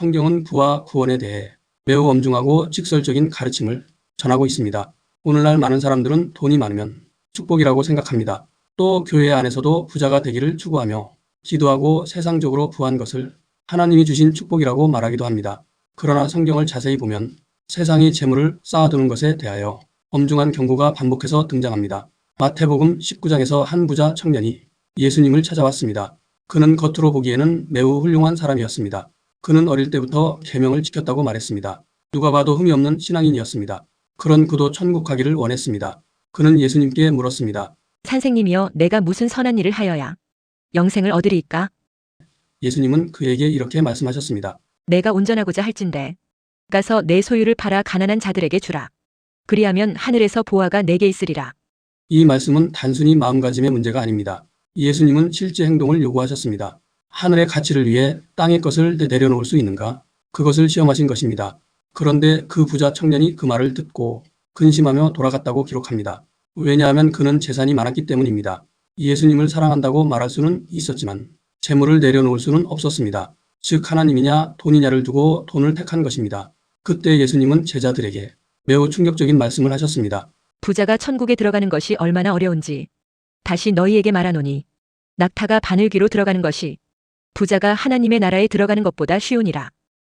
성경은 부와 구원에 대해 매우 엄중하고 직설적인 가르침을 전하고 있습니다. 오늘날 많은 사람들은 돈이 많으면 축복이라고 생각합니다. 또 교회 안에서도 부자가 되기를 추구하며 기도하고 세상적으로 부한 것을 하나님이 주신 축복이라고 말하기도 합니다. 그러나 성경을 자세히 보면 세상이 재물을 쌓아두는 것에 대하여 엄중한 경고가 반복해서 등장합니다. 마태복음 19장에서 한 부자 청년이 예수님을 찾아왔습니다. 그는 겉으로 보기에는 매우 훌륭한 사람이었습니다. 그는 어릴 때부터 계명을 지켰다고 말했습니다. 누가 봐도 흠이 없는 신앙인이었습니다. 그런 그도 천국 가기를 원했습니다. 그는 예수님께 물었습니다. 선생님이여, 내가 무슨 선한 일을 하여야 영생을 얻으리이까? 예수님은 그에게 이렇게 말씀하셨습니다. 내가 온전하고자 할진대 가서 내 소유를 팔아 가난한 자들에게 주라. 그리하면 하늘에서 보화가 내게 있으리라. 이 말씀은 단순히 마음가짐의 문제가 아닙니다. 예수님은 실제 행동을 요구하셨습니다. 하늘의 가치를 위해 땅의 것을 내려놓을 수 있는가? 그것을 시험하신 것입니다. 그런데 그 부자 청년이 그 말을 듣고 근심하며 돌아갔다고 기록합니다. 왜냐하면 그는 재산이 많았기 때문입니다. 예수님을 사랑한다고 말할 수는 있었지만 재물을 내려놓을 수는 없었습니다. 즉 하나님이냐 돈이냐를 두고 돈을 택한 것입니다. 그때 예수님은 제자들에게 매우 충격적인 말씀을 하셨습니다. 부자가 천국에 들어가는 것이 얼마나 어려운지 다시 너희에게 말하노니 낙타가 바늘귀로 들어가는 것이 부자가 하나님의 나라에 들어가는 것보다 쉬우니라.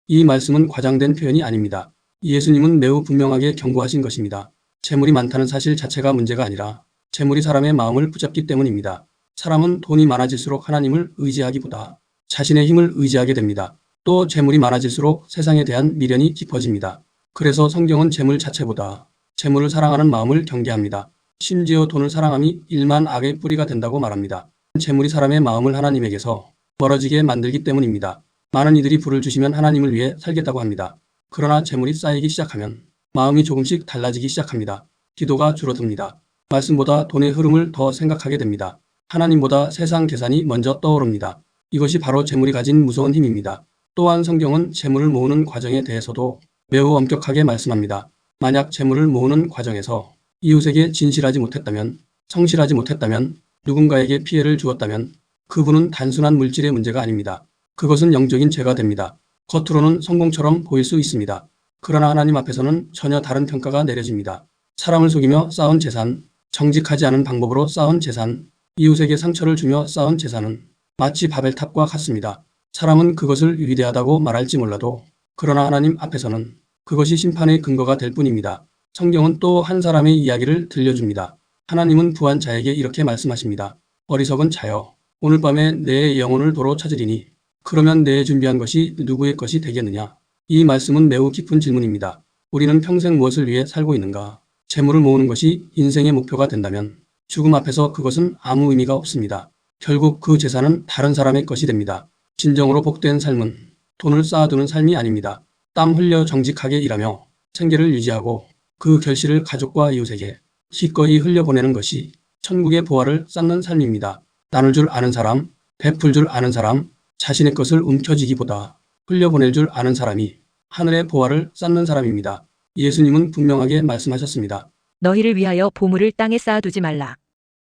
이 말씀은 과장된 표현이 아닙니다. 예수님은 매우 분명하게 경고하신 것입니다. 재물이 많다는 사실 자체가 문제가 아니라 재물이 사람의 마음을 붙잡기 때문입니다. 사람은 돈이 많아질수록 하나님을 의지하기보다 자신의 힘을 의지하게 됩니다. 또 재물이 많아질수록 세상에 대한 미련이 깊어집니다. 그래서 성경은 재물 자체보다 재물을 사랑하는 마음을 경계합니다. 심지어 돈을 사랑함이 일만 악의 뿌리가 된다고 말합니다. 재물이 사람의 마음을 하나님에게서 멀어지게 만들기 때문입니다. 많은 이들이 부를 주시면 하나님을 위해 살겠다고 합니다. 그러나 재물이 쌓이기 시작하면 마음이 조금씩 달라지기 시작합니다. 기도가 줄어듭니다. 말씀보다 돈의 흐름을 더 생각하게 됩니다. 하나님보다 세상 계산이 먼저 떠오릅니다. 이것이 바로 재물이 가진 무서운 힘입니다. 또한 성경은 재물을 모으는 과정에 대해서도 매우 엄격하게 말씀합니다. 만약 재물을 모으는 과정에서 이웃에게 진실하지 못했다면, 성실하지 못했다면, 누군가에게 피해를 주었다면 그분은 단순한 물질의 문제가 아닙니다. 그것은 영적인 죄가 됩니다. 겉으로는 성공처럼 보일 수 있습니다. 그러나 하나님 앞에서는 전혀 다른 평가가 내려집니다. 사람을 속이며 쌓은 재산, 정직하지 않은 방법으로 쌓은 재산, 이웃에게 상처를 주며 쌓은 재산은 마치 바벨탑과 같습니다. 사람은 그것을 위대하다고 말할지 몰라도 그러나 하나님 앞에서는 그것이 심판의 근거가 될 뿐입니다. 성경은 또 한 사람의 이야기를 들려줍니다. 하나님은 부한 자에게 이렇게 말씀하십니다. 어리석은 자여, 오늘 밤에 내 영혼을 도로 찾으리니 그러면 내 준비한 것이 누구의 것이 되겠느냐? 이 말씀은 매우 깊은 질문입니다. 우리는 평생 무엇을 위해 살고 있는가? 재물을 모으는 것이 인생의 목표가 된다면 죽음 앞에서 그것은 아무 의미가 없습니다. 결국 그 재산은 다른 사람의 것이 됩니다. 진정으로 복된 삶은 돈을 쌓아두는 삶이 아닙니다. 땀 흘려 정직하게 일하며 생계를 유지하고 그 결실을 가족과 이웃에게 기꺼이 흘려보내는 것이 천국의 보화를 쌓는 삶입니다. 나눌 줄 아는 사람, 베풀 줄 아는 사람, 자신의 것을 움켜쥐기보다 흘려보낼 줄 아는 사람이 하늘의 보화를 쌓는 사람입니다. 예수님은 분명하게 말씀하셨습니다. 너희를 위하여 보물을 땅에 쌓아두지 말라.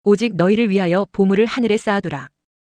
오직 너희를 위하여 보물을 하늘에 쌓아두라.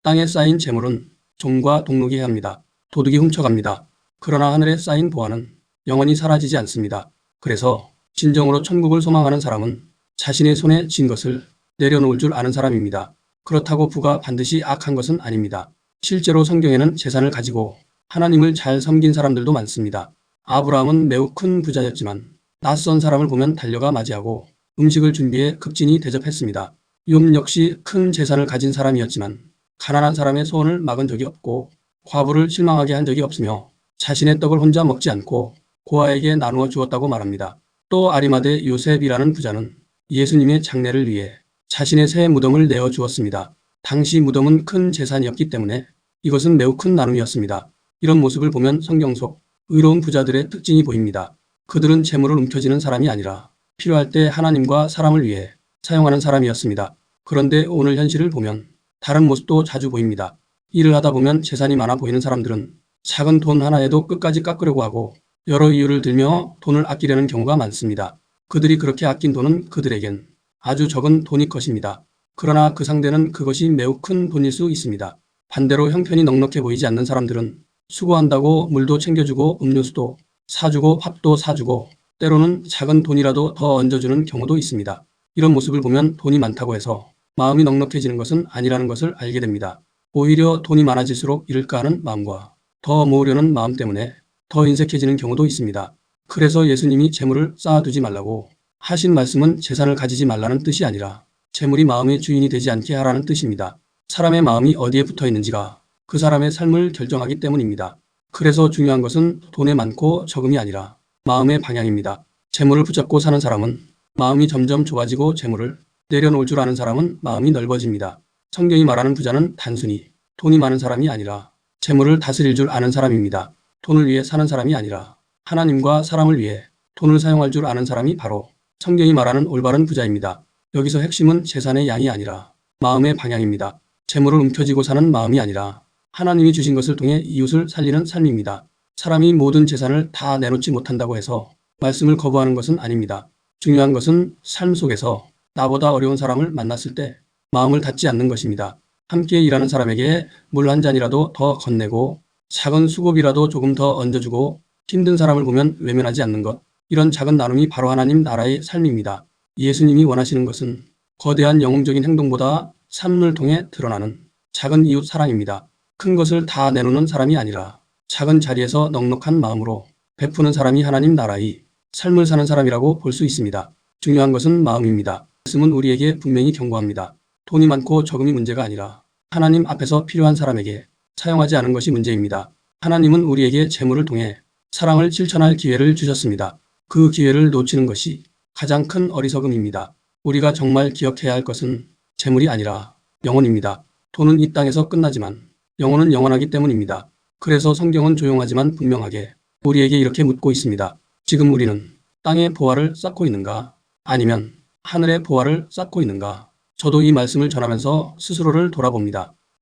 땅에 쌓인 재물은 종과 동록이 해합니다. 도둑이 훔쳐갑니다. 그러나 하늘에 쌓인 보화는 영원히 사라지지 않습니다. 그래서 진정으로 천국을 소망하는 사람은 자신의 손에 쥔 것을 내려놓을 줄 아는 사람입니다. 그렇다고 부가 반드시 악한 것은 아닙니다. 실제로 성경에는 재산을 가지고 하나님을 잘 섬긴 사람들도 많습니다. 아브라함은 매우 큰 부자였지만 낯선 사람을 보면 달려가 맞이하고 음식을 준비해 극진히 대접했습니다. 욥 역시 큰 재산을 가진 사람이었지만 가난한 사람의 소원을 막은 적이 없고 과부를 실망하게 한 적이 없으며 자신의 떡을 혼자 먹지 않고 고아에게 나누어 주었다고 말합니다. 또 아리마대 요셉이라는 부자는 예수님의 장례를 위해 자신의 새 무덤을 내어 주었습니다. 당시 무덤은 큰 재산이었기 때문에 이것은 매우 큰 나눔이었습니다. 이런 모습을 보면 성경 속 의로운 부자들의 특징이 보입니다. 그들은 재물을 움켜쥐는 사람이 아니라 필요할 때 하나님과 사람을 위해 사용하는 사람이었습니다. 그런데 오늘 현실을 보면 다른 모습도 자주 보입니다. 일을 하다 보면 재산이 많아 보이는 사람들은 작은 돈 하나에도 끝까지 깎으려고 하고 여러 이유를 들며 돈을 아끼려는 경우가 많습니다. 그들이 그렇게 아낀 돈은 그들에겐 아주 적은 돈일 것입니다. 그러나 그 상대는 그것이 매우 큰 돈일 수 있습니다. 반대로 형편이 넉넉해 보이지 않는 사람들은 수고한다고 물도 챙겨주고 음료수도 사주고 밥도 사주고 때로는 작은 돈이라도 더 얹어주는 경우도 있습니다. 이런 모습을 보면 돈이 많다고 해서 마음이 넉넉해지는 것은 아니라는 것을 알게 됩니다. 오히려 돈이 많아질수록 잃을까 하는 마음과 더 모으려는 마음 때문에 더 인색해지는 경우도 있습니다. 그래서 예수님이 재물을 쌓아두지 말라고 하신 말씀은 재산을 가지지 말라는 뜻이 아니라 재물이 마음의 주인이 되지 않게 하라는 뜻입니다. 사람의 마음이 어디에 붙어 있는지가 그 사람의 삶을 결정하기 때문입니다. 그래서 중요한 것은 돈의 많고 적음이 아니라 마음의 방향입니다. 재물을 붙잡고 사는 사람은 마음이 점점 좁아지고 재물을 내려놓을 줄 아는 사람은 마음이 넓어집니다. 성경이 말하는 부자는 단순히 돈이 많은 사람이 아니라 재물을 다스릴 줄 아는 사람입니다. 돈을 위해 사는 사람이 아니라 하나님과 사람을 위해 돈을 사용할 줄 아는 사람이 바로 성경이 말하는 올바른 부자입니다. 여기서 핵심은 재산의 양이 아니라 마음의 방향입니다. 재물을 움켜쥐고 사는 마음이 아니라 하나님이 주신 것을 통해 이웃을 살리는 삶입니다. 사람이 모든 재산을 다 내놓지 못한다고 해서 말씀을 거부하는 것은 아닙니다. 중요한 것은 삶 속에서 나보다 어려운 사람을 만났을 때 마음을 닫지 않는 것입니다. 함께 일하는 사람에게 물 한 잔이라도 더 건네고 작은 수고비라도 조금 더 얹어주고 힘든 사람을 보면 외면하지 않는 것. 이런 작은 나눔이 바로 하나님 나라의 삶입니다. 예수님이 원하시는 것은 거대한 영웅적인 행동보다 삶을 통해 드러나는 작은 이웃 사랑입니다. 큰 것을 다 내놓는 사람이 아니라 작은 자리에서 넉넉한 마음으로 베푸는 사람이 하나님 나라의 삶을 사는 사람이라고 볼 수 있습니다. 중요한 것은 마음입니다. 말씀은 우리에게 분명히 경고합니다. 돈이 많고 적음이 문제가 아니라 하나님 앞에서 필요한 사람에게 사용하지 않은 것이 문제입니다. 하나님은 우리에게 재물을 통해 사랑을 실천할 기회를 주셨습니다. 그 기회를 놓치는 것이 가장 큰 어리석음입니다. 우리가 정말 기억해야 할 것은 재물이 아니라 영혼입니다. 돈은 이 땅에서 끝나지만 영혼은 영원하기 때문입니다. 그래서 성경은 조용하지만 분명하게 우리에게 이렇게 묻고 있습니다. 지금 우리는 땅에 보화를 쌓고 있는가? 아니면 하늘에 보화를 쌓고 있는가? 저도 이 말씀을 전하면서 스스로를 돌아봅니다.